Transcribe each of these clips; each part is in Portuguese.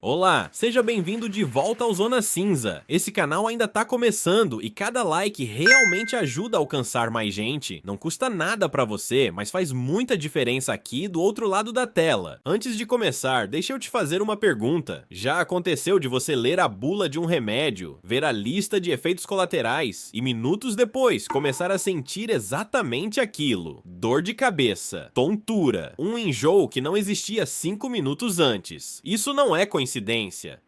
Olá, seja bem-vindo de volta ao Zona Cinza. Esse canal ainda tá começando e cada like realmente ajuda a alcançar mais gente. Não custa nada pra você, mas faz muita diferença aqui do outro lado da tela. Antes de começar, deixa eu te fazer uma pergunta. Já aconteceu de você ler a bula de um remédio, ver a lista de efeitos colaterais e minutos depois começar a sentir exatamente aquilo? Dor de cabeça, tontura, um enjoo que não existia 5 minutos antes. Isso não é coincidência.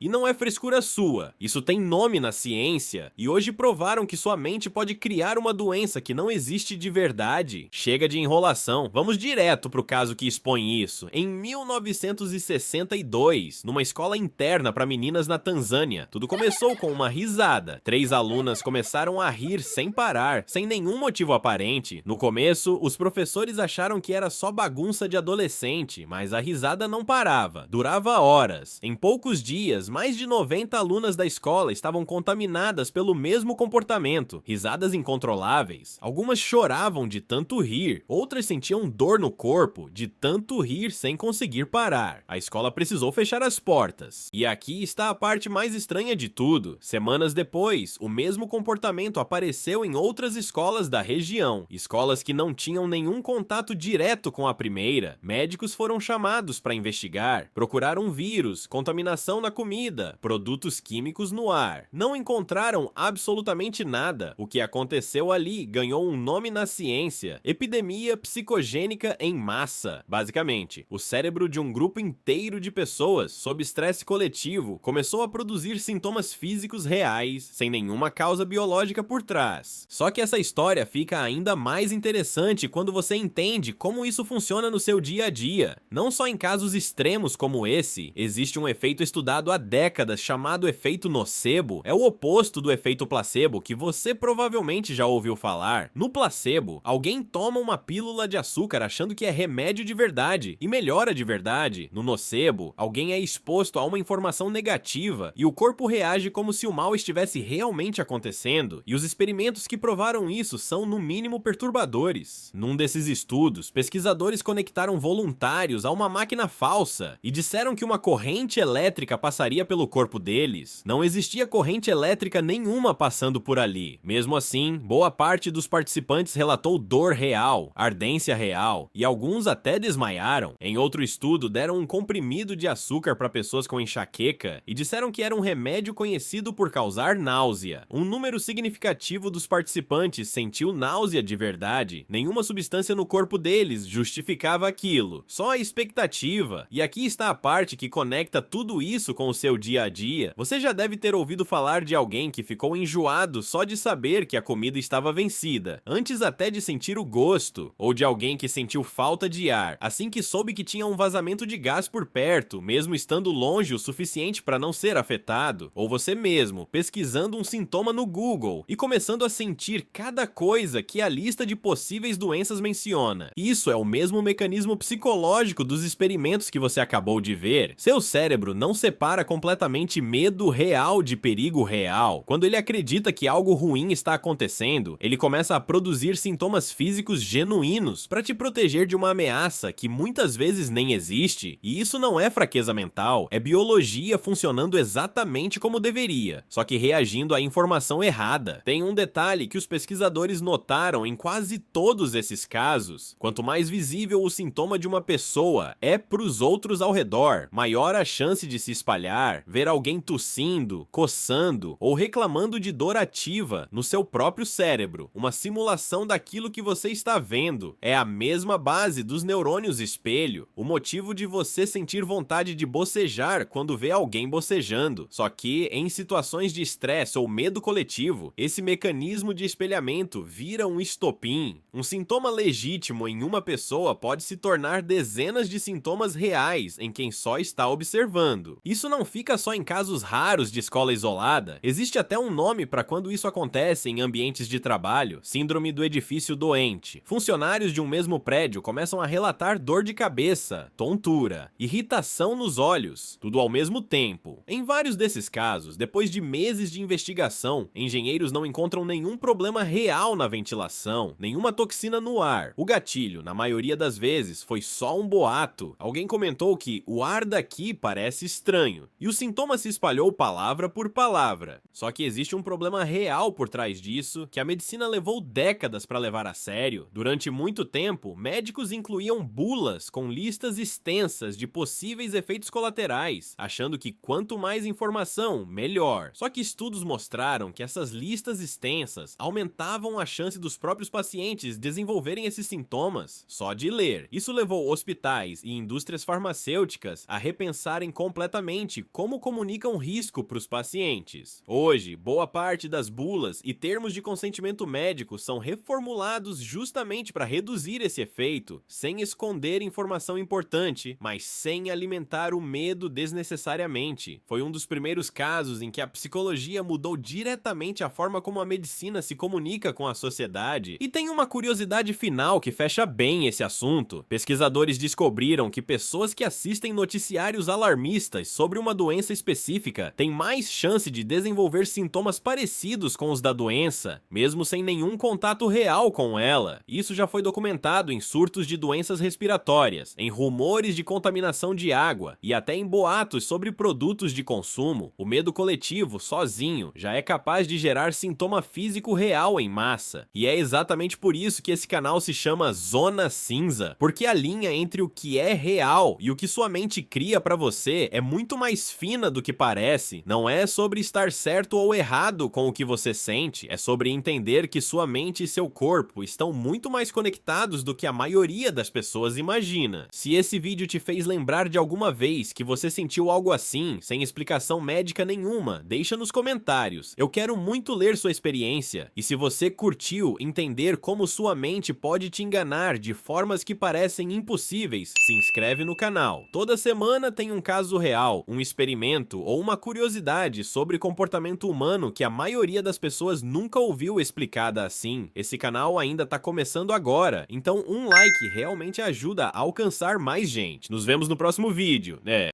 E não é frescura sua, isso tem nome na ciência, e hoje provaram que sua mente pode criar uma doença que não existe de verdade. Chega de enrolação, vamos direto pro caso que expõe isso. Em 1962, numa escola interna para meninas na Tanzânia, tudo começou com uma risada. 3 alunas começaram a rir sem parar, sem nenhum motivo aparente. No começo, os professores acharam que era só bagunça de adolescente, mas a risada não parava, durava horas. Em poucos dias, mais de 90 alunas da escola estavam contaminadas pelo mesmo comportamento, risadas incontroláveis. Algumas choravam de tanto rir, outras sentiam dor no corpo de tanto rir sem conseguir parar. A escola precisou fechar as portas. E aqui está a parte mais estranha de tudo. Semanas depois, o mesmo comportamento apareceu em outras escolas da região, escolas que não tinham nenhum contato direto com a primeira. Médicos foram chamados para investigar, procuraram vírus, contaminação na comida, produtos químicos no ar. Não encontraram absolutamente nada. O que aconteceu ali ganhou um nome na ciência: epidemia psicogênica em massa. Basicamente, o cérebro de um grupo inteiro de pessoas, sob estresse coletivo, começou a produzir sintomas físicos reais, sem nenhuma causa biológica por trás. Só que essa história fica ainda mais interessante quando você entende como isso funciona no seu dia a dia. Não só em casos extremos como esse, existe um efeito estudado há décadas chamado efeito nocebo. É o oposto do efeito placebo que você provavelmente já ouviu falar. No placebo, alguém toma uma pílula de açúcar achando que é remédio de verdade e melhora de verdade. No nocebo, alguém é exposto a uma informação negativa e o corpo reage como se o mal estivesse realmente acontecendo, e os experimentos que provaram isso são no mínimo perturbadores. Num desses estudos, pesquisadores conectaram voluntários a uma máquina falsa e disseram que uma corrente elétrica passaria pelo corpo deles. Não existia corrente elétrica nenhuma passando por ali. Mesmo assim, boa parte dos participantes relatou dor real, ardência real, e alguns até desmaiaram. Em outro estudo, deram um comprimido de açúcar para pessoas com enxaqueca e disseram que era um remédio conhecido por causar náusea. Um número significativo dos participantes sentiu náusea de verdade. Nenhuma substância no corpo deles justificava aquilo, só a expectativa. E aqui está a parte que conecta tudo isso com o seu dia a dia. Você já deve ter ouvido falar de alguém que ficou enjoado só de saber que a comida estava vencida, antes até de sentir o gosto, ou de alguém que sentiu falta de ar, assim que soube que tinha um vazamento de gás por perto, mesmo estando longe o suficiente para não ser afetado, ou você mesmo, pesquisando um sintoma no Google e começando a sentir cada coisa que a lista de possíveis doenças menciona. Isso é o mesmo mecanismo psicológico dos experimentos que você acabou de ver. Seu cérebro não separa completamente medo real de perigo real. Quando ele acredita que algo ruim está acontecendo, ele começa a produzir sintomas físicos genuínos para te proteger de uma ameaça que muitas vezes nem existe. E isso não é fraqueza mental, é biologia funcionando exatamente como deveria, só que reagindo à informação errada. Tem um detalhe que os pesquisadores notaram em quase todos esses casos: quanto mais visível o sintoma de uma pessoa é para os outros ao redor, maior a chance de se espalhar. Ver alguém tossindo, coçando ou reclamando de dor ativa no seu próprio cérebro, uma simulação daquilo que você está vendo. É a mesma base dos neurônios espelho, o motivo de você sentir vontade de bocejar quando vê alguém bocejando. Só que, em situações de estresse ou medo coletivo, esse mecanismo de espelhamento vira um estopim. Um sintoma legítimo em uma pessoa pode se tornar dezenas de sintomas reais em quem só está observando. Isso não fica só em casos raros de escola isolada. Existe até um nome para quando isso acontece em ambientes de trabalho: síndrome do edifício doente. Funcionários de um mesmo prédio começam a relatar dor de cabeça, tontura, irritação nos olhos, tudo ao mesmo tempo. Em vários desses casos, depois de meses de investigação, engenheiros não encontram nenhum problema real na ventilação, nenhuma toxina no ar. O gatilho, na maioria das vezes, foi só um boato. Alguém comentou que o ar daqui parece parece estranho, e o sintoma se espalhou palavra por palavra. Só que existe um problema real por trás disso, que a medicina levou décadas para levar a sério. Durante muito tempo, médicos incluíam bulas com listas extensas de possíveis efeitos colaterais, achando que quanto mais informação, melhor. Só que estudos mostraram que essas listas extensas aumentavam a chance dos próprios pacientes desenvolverem esses sintomas só de ler. Isso levou hospitais e indústrias farmacêuticas a repensarem completamente como comunicam risco para os pacientes. Hoje, boa parte das bulas e termos de consentimento médico são reformulados justamente para reduzir esse efeito, sem esconder informação importante, mas sem alimentar o medo desnecessariamente. Foi um dos primeiros casos em que a psicologia mudou diretamente a forma como a medicina se comunica com a sociedade. E tem uma curiosidade final que fecha bem esse assunto. Pesquisadores descobriram que pessoas que assistem noticiários alarmistas sobre uma doença específica têm mais chance de desenvolver sintomas parecidos com os da doença, mesmo sem nenhum contato real com ela. Isso já foi documentado em surtos de doenças respiratórias, em rumores de contaminação de água e até em boatos sobre produtos de consumo. O medo coletivo, sozinho, já é capaz de gerar sintoma físico real em massa. E é exatamente por isso que esse canal se chama Zona Cinza, porque a linha entre o que é real e o que sua mente cria pra você é muito mais fina do que parece. Não é sobre estar certo ou errado com o que você sente, é sobre entender que sua mente e seu corpo estão muito mais conectados do que a maioria das pessoas imagina. Se esse vídeo te fez lembrar de alguma vez que você sentiu algo assim, sem explicação médica nenhuma, deixa nos comentários. Eu quero muito ler sua experiência, e se você curtiu entender como sua mente pode te enganar de formas que parecem impossíveis, se inscreve no canal. Toda semana tem um caso real, um experimento ou uma curiosidade sobre comportamento humano que a maioria das pessoas nunca ouviu explicada assim. Esse canal ainda tá começando agora, então um like realmente ajuda a alcançar mais gente. Nos vemos no próximo vídeo, né?